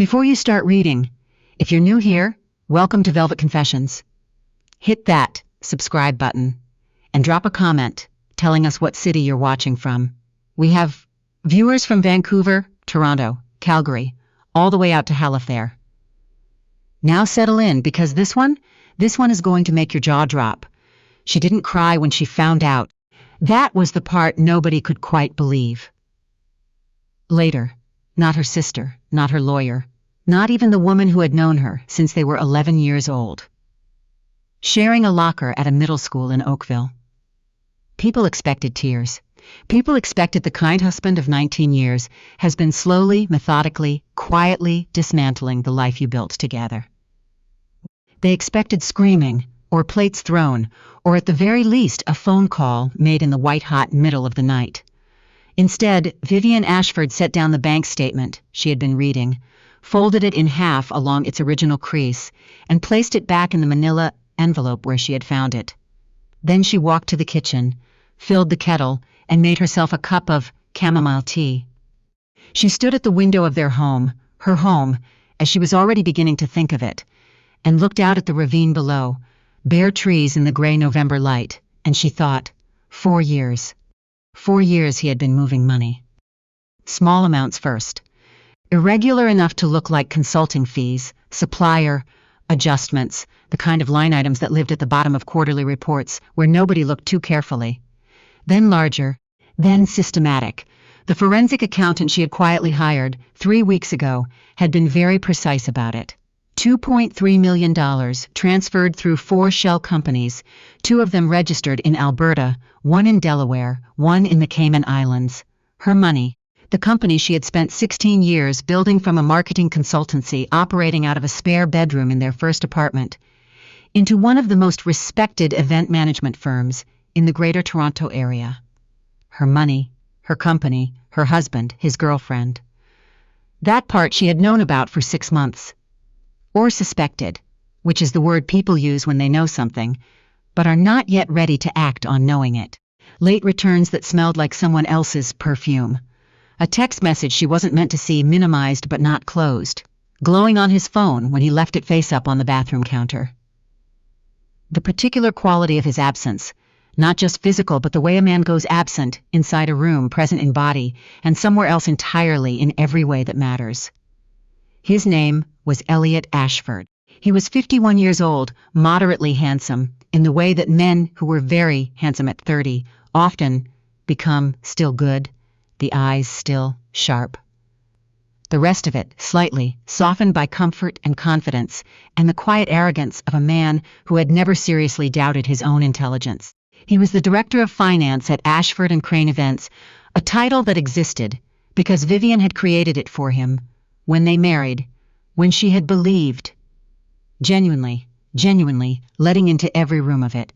Before you start reading, if you're new here, welcome to Velvet Confessions. Hit that subscribe button and drop a comment telling us what city you're watching from. We have viewers from Vancouver, Toronto, Calgary, all the way out to Halifax. Now settle in, because this one is going to make your jaw drop. She didn't cry when she found out. That was the part nobody could quite believe. Later, not her sister, not her lawyer, not even the woman who had known her since they were 11 years old. Sharing a locker at a middle school in Oakville. People expected tears. People expected the kind husband of 19 years has been slowly, methodically, quietly dismantling the life you built together. They expected screaming, or plates thrown, or at the very least a phone call made in the white-hot middle of the night. Instead, Vivienne Ashford set down the bank statement she had been reading, folded it in half along its original crease, and placed it back in the manila envelope where she had found it. Then she walked to the kitchen, filled the kettle, and made herself a cup of chamomile tea. She stood at the window of their home, her home, as she was already beginning to think of it, and looked out at the ravine below, bare trees in the gray November light, and she thought, 4 years. 4 years he had been moving money. Small amounts first. Irregular enough to look like consulting fees, supplier, adjustments, the kind of line items that lived at the bottom of quarterly reports where nobody looked too carefully. Then larger, then systematic. The forensic accountant she had quietly hired 3 weeks ago had been very precise about it. $2.3 million transferred through 4 shell companies, 2 of them registered in Alberta, 1 in Delaware, 1 in the Cayman Islands. Her money, the company she had spent 16 years building from a marketing consultancy operating out of a spare bedroom in their first apartment, into one of the most respected event management firms in the Greater Toronto Area. Her money, her company, her husband, his girlfriend. That part she had known about for 6 months. Or suspected, which is the word people use when they know something, but are not yet ready to act on knowing it. Late returns that smelled like someone else's perfume. A text message she wasn't meant to see minimized but not closed, glowing on his phone when he left it face up on the bathroom counter. The particular quality of his absence, not just physical but the way a man goes absent inside a room, present in body, and somewhere else entirely in every way that matters. His name was Elliot Ashford. He was 51 years old, moderately handsome, in the way that men who were very handsome at 30 often become still good, the eyes still sharp. The rest of it, slightly, softened by comfort and confidence, and the quiet arrogance of a man who had never seriously doubted his own intelligence. He was the director of finance at Ashford and Crane Events, a title that existed because Vivienne had created it for him when they married, when she had believed, genuinely letting into every room of it,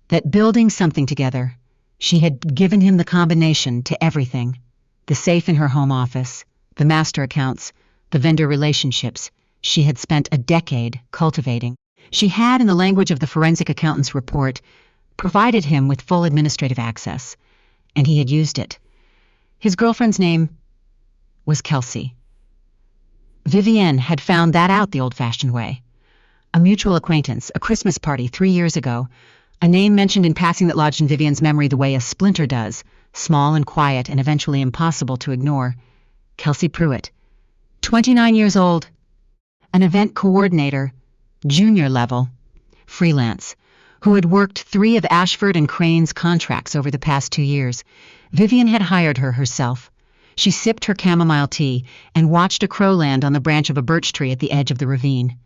that building something together, she had given him the combination to everything, the safe in her home office, the master accounts, the vendor relationships she had spent a decade cultivating. She had, in the language of the forensic accountant's report, provided him with full administrative access, and he had used it. His girlfriend's name was Kelsey. Vivienne had found that out the old-fashioned way. A mutual acquaintance, a Christmas party 3 years ago, a name mentioned in passing that lodged in Vivienne's memory the way a splinter does, small and quiet and eventually impossible to ignore. Kelsey Pruitt, 29 years old, an event coordinator, junior level, freelance, who had worked 3 of Ashford and Crane's contracts over the past 2 years. Vivienne had hired her herself. She sipped her chamomile tea and watched a crow land on the branch of a birch tree at the edge of the ravine.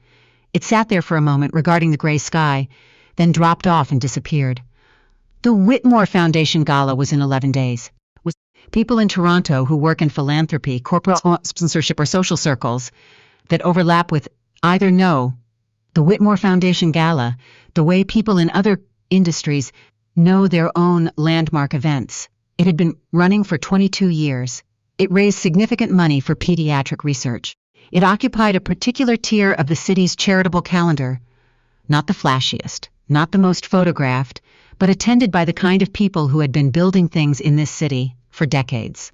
It sat there for a moment regarding the gray sky, then dropped off and disappeared. The Whitmore Foundation Gala was in 11 days. People in Toronto who work in philanthropy, corporate sponsorship, or social circles that overlap with either know the Whitmore Foundation Gala the way people in other industries know their own landmark events. It had been running for 22 years. It raised significant money for pediatric research. It occupied a particular tier of the city's charitable calendar, not the flashiest, not the most photographed, but attended by the kind of people who had been building things in this city for decades,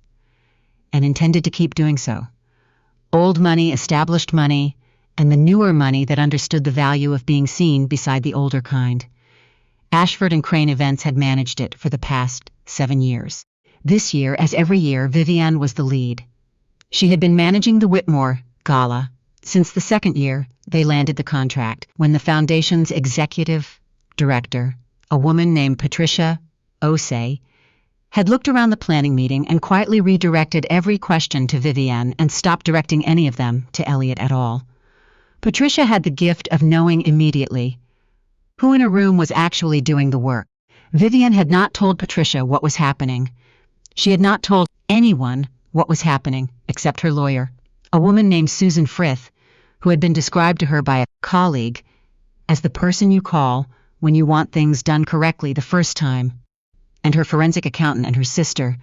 and intended to keep doing so, Old money, established money, and the newer money that understood the value of being seen beside the older kind. Ashford and Crane Events had managed it for the past 7 years. This year, as every year, Vivienne was the lead. She had been managing the Whitmore Gala since the second year they landed the contract, when the foundation's executive director, a woman named Patricia Osei, had looked around the planning meeting and quietly redirected every question to Vivienne and stopped directing any of them to Elliot at all. Patricia had the gift of knowing immediately who in a room was actually doing the work. Vivienne had not told Patricia what was happening. She had not told anyone what was happening except her lawyer, a woman named Susan Frith, who had been described to her by a colleague as the person you call when you want things done correctly the first time, and her forensic accountant and her sister,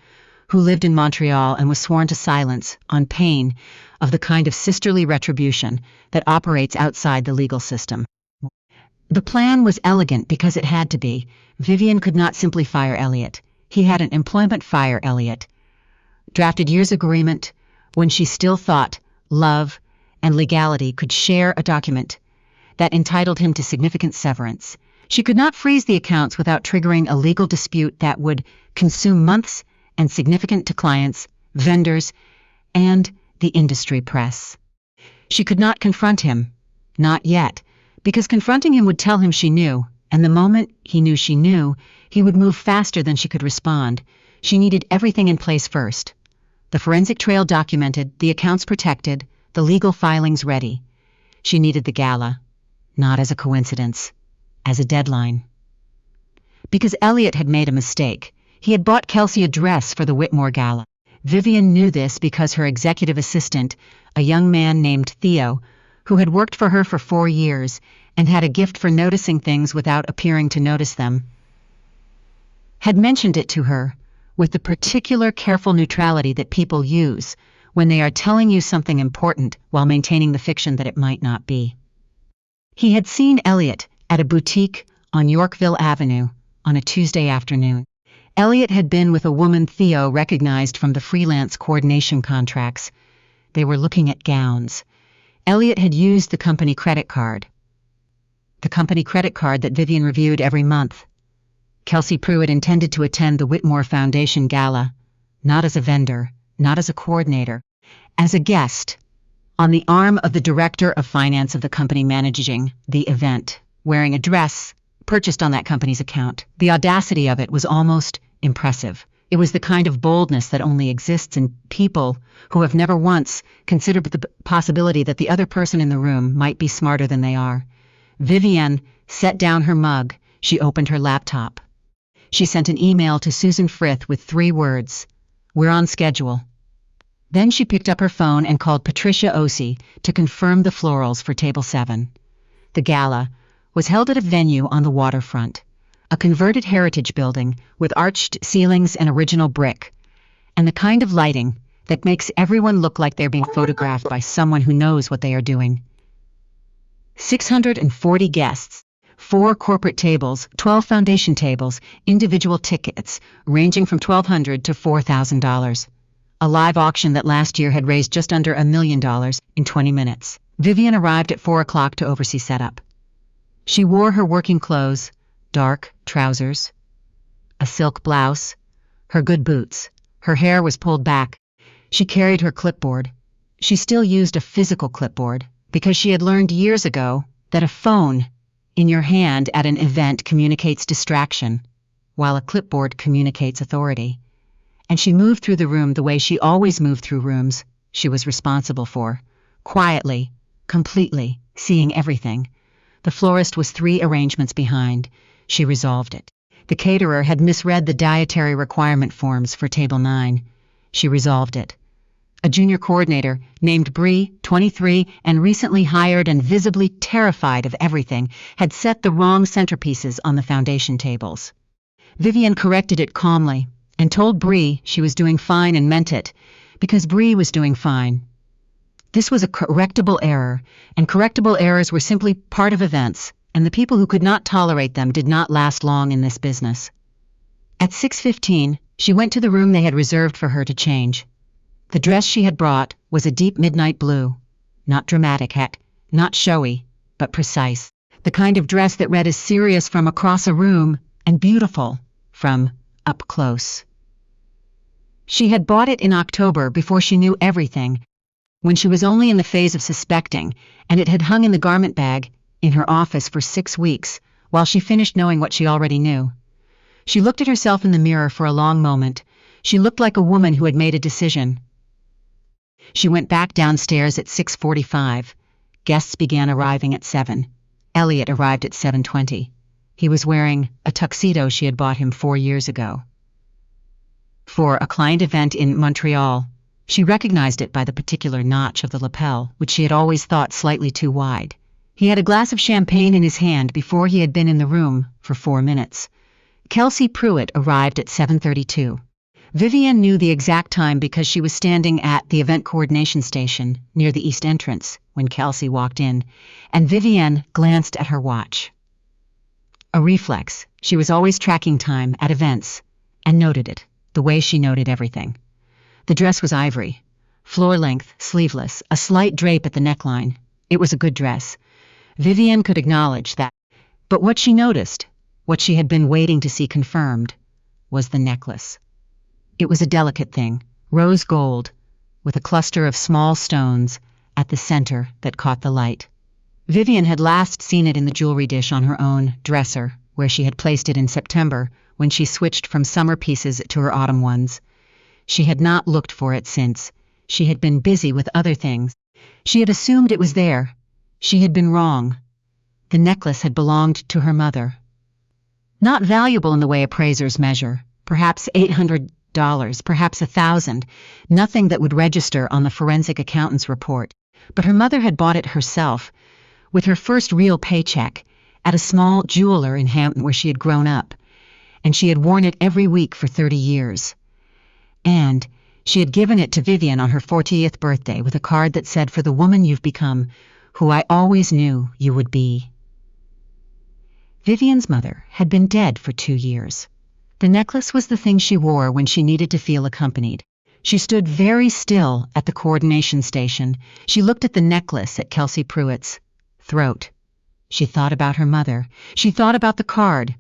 who lived in Montreal and was sworn to silence on pain of the kind of sisterly retribution that operates outside the legal system. The plan was elegant because it had to be. Vivienne could not simply fire Elliot. He had an employment fire Elliot, drafted years agreement when she still thought love and legality could share a document that entitled him to significant severance. She could not freeze the accounts without triggering a legal dispute that would consume months and significant to clients, vendors, and the industry press. She could not confront him, not yet, because confronting him would tell him she knew, and the moment he knew she knew, he would move faster than she could respond. She needed everything in place first. The forensic trail documented, the accounts protected, the legal filings ready. She needed the gala, not as a coincidence, as a deadline. Because Elliot had made a mistake. He had bought Kelsey a dress for the Whitmore Gala. Vivienne knew this because her executive assistant, a young man named Theo, who had worked for her for 4 years and had a gift for noticing things without appearing to notice them, had mentioned it to her with the particular careful neutrality that people use when they are telling you something important while maintaining the fiction that it might not be. He had seen Elliot at a boutique on Yorkville Avenue on a Tuesday afternoon. Elliot had been with a woman Theo recognized from the freelance coordination contracts. They were looking at gowns. Elliot had used the company credit card. The company credit card that Vivienne reviewed every month. Kelsey Pruitt intended to attend the Whitmore Foundation Gala, not as a vendor, not as a coordinator, as a guest, on the arm of the director of finance of the company managing the event, wearing a dress purchased on that company's account. The audacity of it was almost impressive. It was the kind of boldness that only exists in people who have never once considered the possibility that the other person in the room might be smarter than they are. Vivienne set down her mug. She opened her laptop. She sent an email to Susan Frith with 3 words: "We're on schedule." Then she picked up her phone and called Patricia Osei to confirm the florals for Table 7. The gala was held at a venue on the waterfront, a converted heritage building with arched ceilings and original brick, and the kind of lighting that makes everyone look like they're being photographed by someone who knows what they are doing. 640 guests, 4 corporate tables, 12 foundation tables, individual tickets ranging from $1,200 to $4,000. A live auction that last year had raised just under $1 million in 20 minutes. Vivienne arrived at 4 o'clock to oversee setup. She wore her working clothes, dark trousers, a silk blouse, her good boots. Her hair was pulled back. She carried her clipboard. She still used a physical clipboard because she had learned years ago that a phone in your hand at an event communicates distraction, while a clipboard communicates authority. And she moved through the room the way she always moved through rooms she was responsible for, quietly, completely, seeing everything. The florist was 3 arrangements behind. She resolved it. The caterer had misread the dietary requirement forms for Table 9. She resolved it. A junior coordinator, named Bree, 23, and recently hired and visibly terrified of everything, had set the wrong centerpieces on the foundation tables. Vivienne corrected it calmly and told Bree she was doing fine and meant it, because Bree was doing fine. This was a correctable error, and correctable errors were simply part of events, and the people who could not tolerate them did not last long in this business. At 6:15, she went to the room they had reserved for her to change. The dress she had brought was a deep midnight blue. Not dramatic, heck, not showy, but precise. The kind of dress that read as serious from across a room and beautiful from up close. She had bought it in October before she knew everything, when she was only in the phase of suspecting, and it had hung in the garment bag in her office for 6 weeks, while she finished knowing what she already knew. She looked at herself in the mirror for a long moment. She looked like a woman who had made a decision. She went back downstairs at 6:45. Guests began arriving at 7. Elliot arrived at 7:20. He was wearing a tuxedo she had bought him 4 years ago. For a client event in Montreal, she recognized it by the particular notch of the lapel, which she had always thought slightly too wide. He had a glass of champagne in his hand before he had been in the room for 4 minutes. Kelsey Pruitt arrived at 7:32. Vivienne knew the exact time because she was standing at the event coordination station near the east entrance when Kelsey walked in, and Vivienne glanced at her watch. A reflex. She was always tracking time at events, and noted it, the way she noted everything. The dress was ivory, floor-length, sleeveless, a slight drape at the neckline. It was a good dress. Vivienne could acknowledge that. But what she noticed, what she had been waiting to see confirmed, was the necklace. It was a delicate thing, rose gold, with a cluster of small stones at the center that caught the light. Vivienne had last seen it in the jewelry dish on her own dresser, where she had placed it in September when she switched from summer pieces to her autumn ones. She had not looked for it since. She had been busy with other things. She had assumed it was there. She had been wrong. The necklace had belonged to her mother. Not valuable in the way appraisers measure, perhaps $800, perhaps $1,000, nothing that would register on the forensic accountant's report. But her mother had bought it herself, with her first real paycheck, at a small jeweler in Hampton where she had grown up, and she had worn it every week for 30 years. And she had given it to Vivienne on her 40th birthday with a card that said, "For the woman you've become, who I always knew you would be." Vivienne's mother had been dead for 2 years. The necklace was the thing she wore when she needed to feel accompanied. She stood very still at the coordination station. She looked at the necklace at Kelsey Pruitt's throat. She thought about her mother. She thought about the card.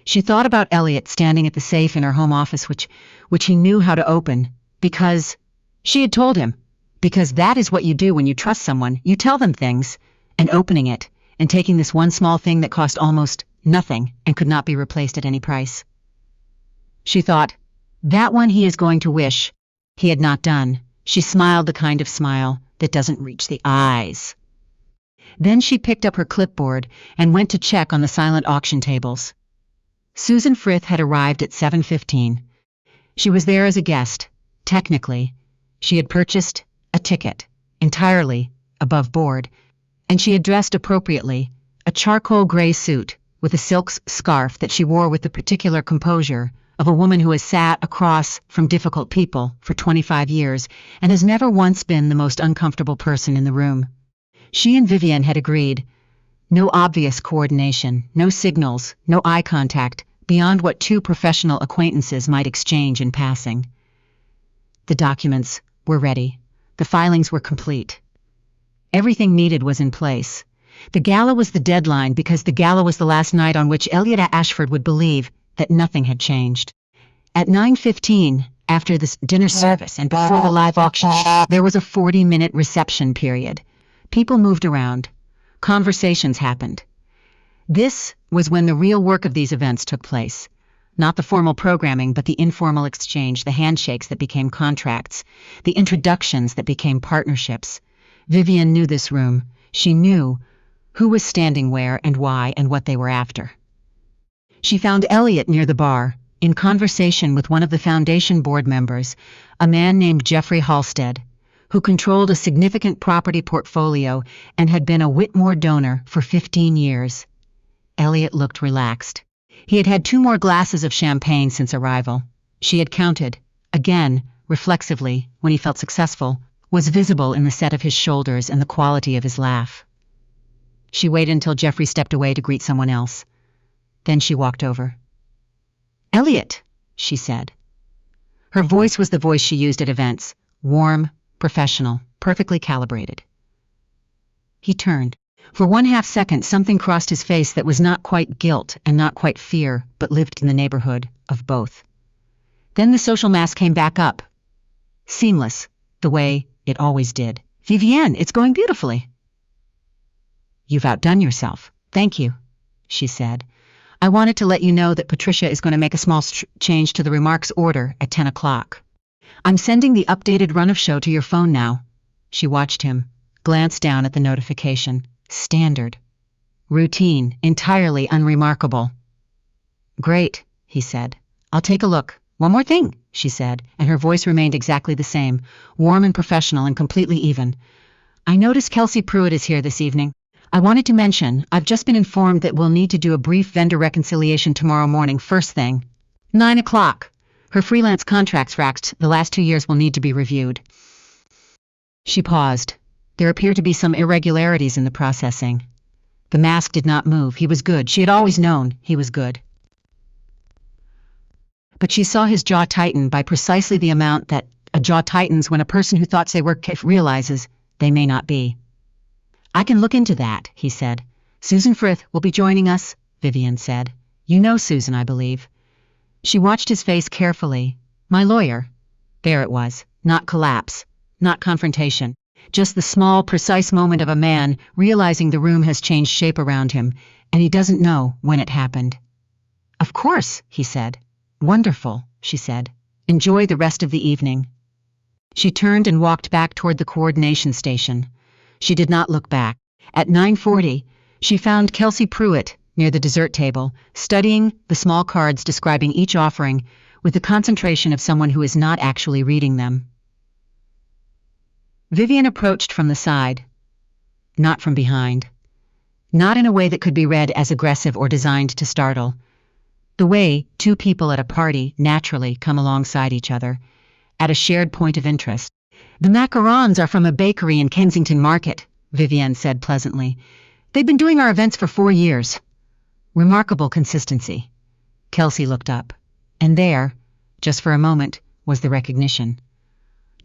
She thought about Elliot standing at the safe in her home office, which he knew how to open, because she had told him. Because that is what you do when you trust someone. You tell them things, and opening it, and taking this one small thing that cost almost nothing and could not be replaced at any price. She thought, that one he is going to wish he had not done. She smiled the kind of smile that doesn't reach the eyes. Then she picked up her clipboard and went to check on the silent auction tables. Susan Frith had arrived at 7:15. She was there as a guest. Technically, she had purchased a ticket, entirely above board, and she had dressed appropriately, a charcoal gray suit with a silk scarf that she wore with the particular composure of a woman who has sat across from difficult people for 25 years and has never once been the most uncomfortable person in the room. She and Vivienne had agreed. No obvious coordination, no signals, no eye contact, beyond what 2 professional acquaintances might exchange in passing. The documents were ready. The filings were complete. Everything needed was in place. The gala was the deadline because the gala was the last night on which Elliot Ashford would believe that nothing had changed. At 9:15, after this dinner service and before the live auction, there was a 40-minute reception period. People moved around. Conversations happened. This was when the real work of these events took place. Not the formal programming, but the informal exchange, the handshakes that became contracts, the introductions that became partnerships. Vivienne knew this room. She knew who was standing where and why and what they were after. She found Elliot near the bar, in conversation with one of the foundation board members, a man named Jeffrey Halstead, who controlled a significant property portfolio and had been a Whitmore donor for 15 years. Elliot looked relaxed. He had had 2 more glasses of champagne since arrival. She had counted. Again, reflexively, when he felt successful, was visible in the set of his shoulders and the quality of his laugh. She waited until Jeffrey stepped away to greet someone else. Then she walked over. "Elliot," she said. Her voice was the voice she used at events, warm, professional, perfectly calibrated. He turned. For 1/2 second, something crossed his face that was not quite guilt and not quite fear, but lived in the neighborhood of both. Then the social mask came back up. Seamless, the way it always did. "Vivienne, it's going beautifully." "You've outdone yourself. Thank you," she said. "I wanted to let you know that Patricia is going to make a small change to the remarks order at 10 o'clock. I'm sending the updated run of show to your phone now." She watched him, glanced down at the notification. Standard. Routine, entirely unremarkable. "Great," he said. "I'll take a look. One more thing," she said, and her voice remained exactly the same, warm and professional and completely even. "I noticed Kelsey Pruitt is here this evening. I wanted to mention, I've just been informed that we'll need to do a brief vendor reconciliation tomorrow morning, first thing. 9 o'clock. Her freelance contracts racked the last 2 years will need to be reviewed." She paused. There appeared to be some irregularities in the processing. The mask did not move. He was good. She had always known he was good. But she saw his jaw tighten by precisely the amount that a jaw tightens when a person who thought they were realizes they may not be. "I can look into that," he said. "Susan Frith will be joining us," Vivienne said. "You know Susan, I believe." She watched his face carefully. "My lawyer." There it was. Not collapse. Not confrontation. Just the small, precise moment of a man realizing the room has changed shape around him, and he doesn't know when it happened. "Of course," he said. "Wonderful," she said. "Enjoy the rest of the evening." She turned and walked back toward the coordination station. She did not look back. At 9:40, she found Kelsey Pruitt near the dessert table, studying the small cards describing each offering with the concentration of someone who is not actually reading them. Vivienne approached from the side, not from behind. Not in a way that could be read as aggressive or designed to startle. The way two people at a party naturally come alongside each other, at a shared point of interest. "The macarons are from a bakery in Kensington Market," Vivienne said pleasantly. "They've been doing our events for 4 years. Remarkable consistency." Kelsey looked up, and there, just for a moment, was the recognition.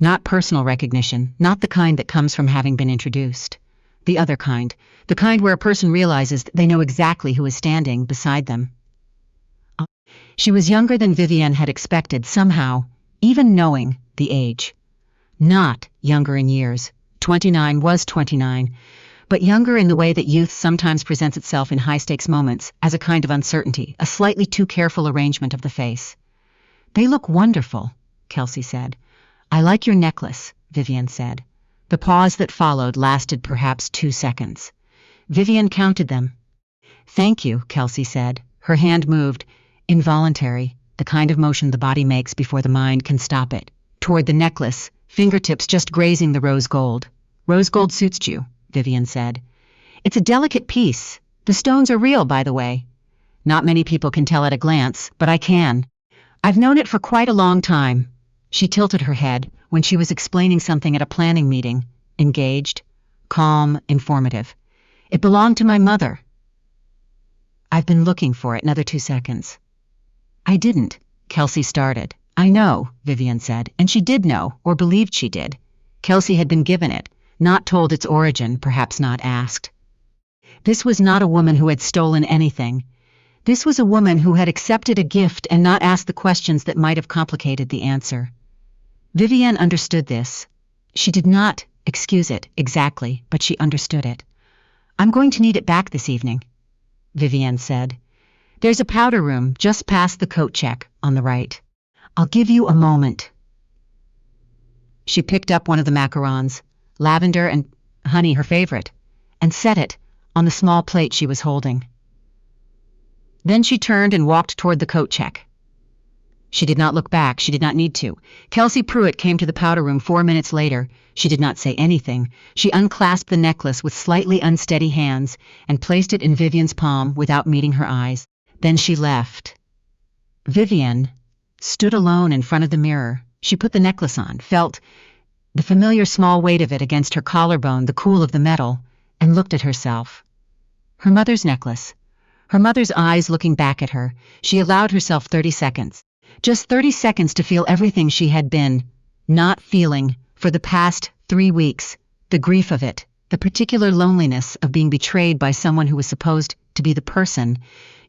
Not personal recognition, not the kind that comes from having been introduced. The other kind, the kind where a person realizes they know exactly who is standing beside them. She was younger than Vivienne had expected somehow, even knowing the age. Not younger in years. 29 was 29, but younger in the way that youth sometimes presents itself in high-stakes moments as a kind of uncertainty, a slightly too careful arrangement of the face. "They look wonderful," Kelsey said. "I like your necklace," Vivienne said. The pause that followed lasted perhaps 2 seconds. Vivienne counted them. "Thank you," Kelsey said. Her hand moved, involuntary, the kind of motion the body makes before the mind can stop it, toward the necklace, fingertips just grazing the rose gold. "Rose gold suits you," Vivienne said. "It's a delicate piece. The stones are real, by the way. Not many people can tell at a glance, but I can. I've known it for quite a long time." She tilted her head when she was explaining something at a planning meeting, engaged, calm, informative. "It belonged to my mother. I've been looking for it." Another 2 seconds. "I didn't," Kelsey started. "I know," Vivienne said, and she did know, or believed she did. Kelsey had been given it, not told its origin, perhaps not asked. This was not a woman who had stolen anything. This was a woman who had accepted a gift and not asked the questions that might have complicated the answer. Vivienne understood this. She did not excuse it exactly, but she understood it. "I'm going to need it back this evening," Vivienne said. "There's a powder room just past the coat check on the right. I'll give you a moment." She picked up one of the macarons, lavender and honey her favorite, and set it on the small plate she was holding. Then she turned and walked toward the coat check. She did not look back. She did not need to. Kelsey Pruitt came to the powder room 4 minutes later. She did not say anything. She unclasped the necklace with slightly unsteady hands and placed it in Vivienne's palm without meeting her eyes. Then she left. Vivienne stood alone in front of the mirror. She put the necklace on, felt the familiar small weight of it against her collarbone, the cool of the metal, and looked at herself. Her mother's necklace. Her mother's eyes looking back at her. She allowed herself 30 seconds. Just 30 seconds to feel everything she had been not feeling For the past 3 weeks, the grief of it, the particular loneliness of being betrayed by someone who was supposed to be the person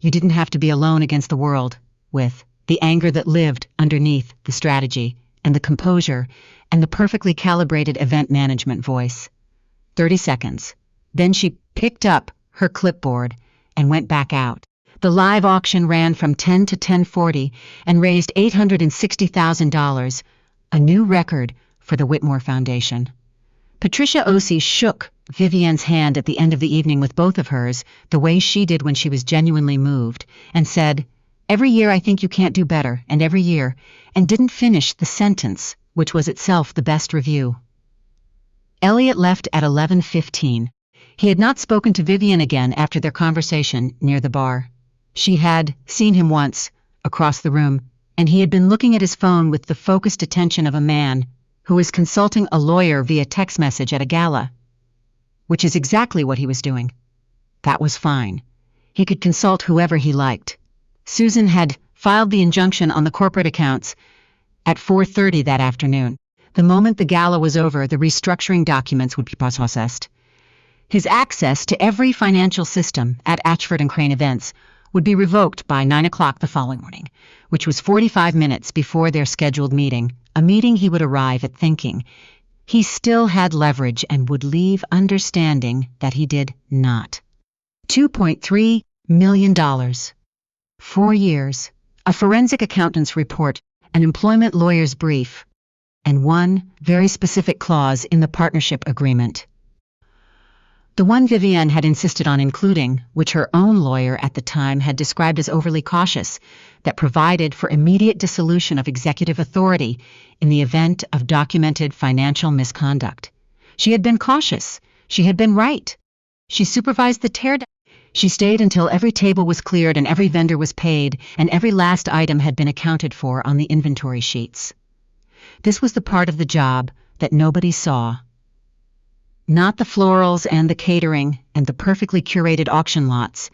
you didn't have to be alone against the world with, the anger that lived underneath the strategy, and the composure, and the perfectly calibrated event management voice. 30 seconds. Then she picked up her clipboard and went back out. The live auction ran from 10 to 10:40 and raised $860,000, a new record for the Whitmore Foundation. Patricia Osei shook Vivienne's hand at the end of the evening with both of hers, the way she did when she was genuinely moved, and said, "Every year I think you can't do better, and every year," and didn't finish the sentence, which was itself the best review. Elliot left at 11:15. He had not spoken to Vivienne again after their conversation near the bar. She had seen him once, across the room, and he had been looking at his phone with the focused attention of a man who was consulting a lawyer via text message at a gala, which is exactly what he was doing. That was fine. He could consult whoever he liked. Susan had filed the injunction on the corporate accounts at 4:30 that afternoon. The moment the gala was over, the restructuring documents would be processed. His access to every financial system at Ashford and Crane Events would be revoked by 9 o'clock the following morning, which was 45 minutes before their scheduled meeting, a meeting he would arrive at thinking he still had leverage and would leave understanding that he did not. $2.3 million. 4 years, a forensic accountant's report, an employment lawyer's brief, and one very specific clause in the partnership agreement. The one Vivienne had insisted on including, which her own lawyer at the time had described as overly cautious, that provided for immediate dissolution of executive authority in the event of documented financial misconduct. She had been cautious. She had been right. She supervised the teardown. She stayed until every table was cleared and every vendor was paid and every last item had been accounted for on the inventory sheets. This was the part of the job that nobody saw. Not the florals and the catering and the perfectly curated auction lots,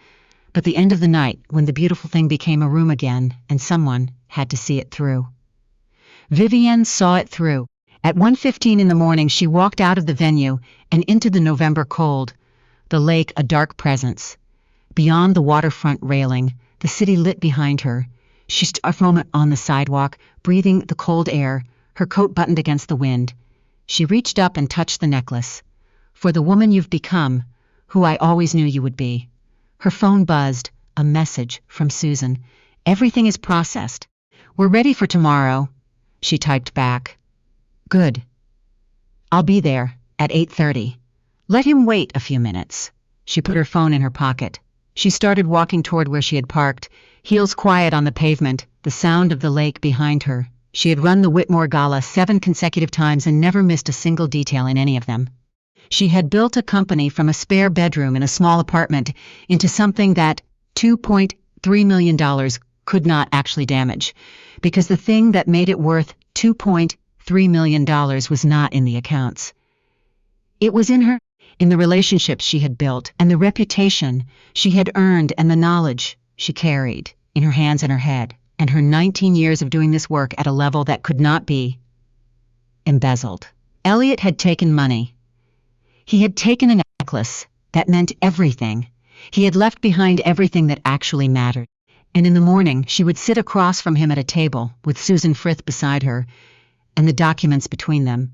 but the end of the night when the beautiful thing became a room again and someone had to see it through. Vivienne saw it through. At 1:15 in the morning, she walked out of the venue and into the November cold, the lake a dark presence. Beyond the waterfront railing, the city lit behind her. She stood a moment on the sidewalk, breathing the cold air, her coat buttoned against the wind. She reached up and touched the necklace. "For the woman you've become, who I always knew you would be." Her phone buzzed, a message from Susan. "Everything is processed. We're ready for tomorrow," she typed back. "Good. I'll be there at 8:30. Let him wait a few minutes." She put her phone in her pocket. She started walking toward where she had parked, heels quiet on the pavement, the sound of the lake behind her. She had run the Whitmore Gala 7 consecutive times and never missed a single detail in any of them. She had built a company from a spare bedroom in a small apartment into something that $2.3 million could not actually damage, because the thing that made it worth $2.3 million was not in the accounts. It was in her, in the relationships she had built, and the reputation she had earned, and the knowledge she carried in her hands and her head, and her 19 years of doing this work at a level that could not be embezzled. Elliot had taken money. He had taken a necklace that meant everything. He had left behind everything that actually mattered. And in the morning, she would sit across from him at a table with Susan Frith beside her and the documents between them.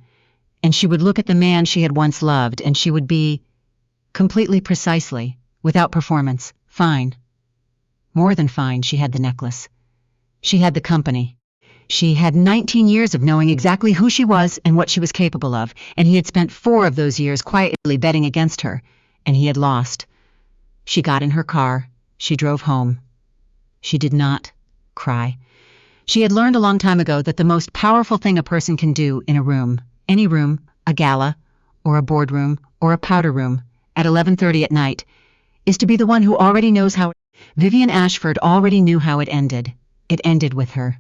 And she would look at the man she had once loved, and she would be completely precisely, without performance, fine. More than fine, she had the necklace. She had the company. She had 19 years of knowing exactly who she was and what she was capable of, and he had spent 4 of those years quietly betting against her, and he had lost. She got in her car. She drove home. She did not cry. She had learned a long time ago that the most powerful thing a person can do in a room, any room, a gala, or a boardroom, or a powder room, at 11:30 at night, is to be the one who already knows how. Vivienne Ashford already knew how it ended. It ended with her.